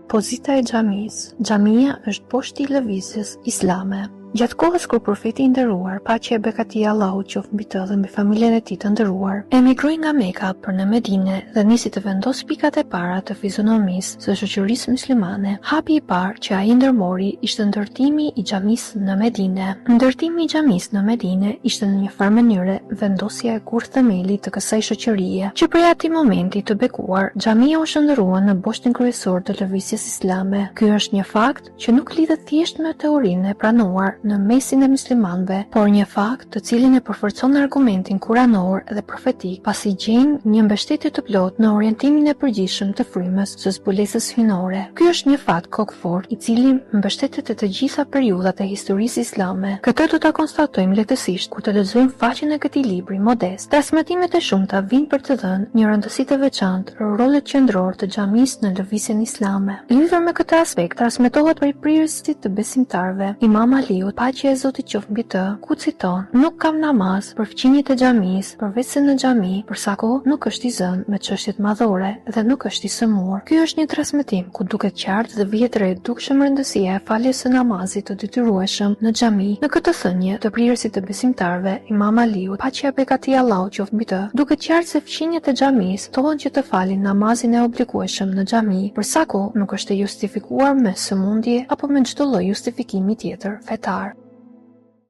Pozita e xhamisë. Xhamia është poshtë i lëvizjes islame. Gjatë kohës kur profeti i nderuar, paqja e bekati i Allahut qoftë mbi të dhe mbi familjen e tij të nderuar, emigroi nga Meka për në Medinë dhe nisi të vendos pikat e para të fizionomisë së shoqërisë muslimane. Hapi i parë që ai ndërmori ishte ndërtimi i xhamisë në Medinë. Ndërtimi i xhamisë në Medinë ishte në një farë mënyrë vendosja e kurth themelit të kësaj shoqërie, që prej atij momenti të bekuar, xhamia u shndërrua në boshtin kryesor të lëvizjes islame. Ky është një fakt që nuk lidhet thjesht me teorinë e pranuar në mesin e muslimanëve, por një fakt të cilin e përforcon argumentin kuranor dhe profetik, pasi gjejnë një mbështetje të plotë në orientimin e përgjithshëm të frymës së zbulesës hyjnore. Ky është një fakt kokfort i cili mbështetet të gjitha periudhat e historisë islame. Këtë do ta konstatojmë lehtësisht kur të lexojmë faqen e këtij libri modest. Transmetimet e shumta vijnë për të dhënë një rëndësi të veçantë rolit qendror të xhamisë në lëvizjen islame. Lidhur me këtë aspekt, transmetohet prej prirësit të besimtarëve Imam Aliu, paqja e Zotit qoftë mbi të, ku citon: "Nuk kam namaz për fqinjet e xhamisë, përveç se në xhami, për sa kohë nuk është i zënë me çështjet madhore dhe nuk është i sëmur." Ky është një transmetim ku duket qartë dhe vihet re dukshëm rëndësia e faljes së namazit të detyrueshëm në xhami. Në këtë thënie të prirësit të besimtarëve Imam Aliu, paqja e bekati i Allahut qoftë mbi të, duket qartë se fqinjet e xhamisë thonë që të falin namazin e obligueshëm në xhami, për sa kohë nuk është e justifikuar me sëmundje apo me çdo lloj justifikimi tjetër fetar.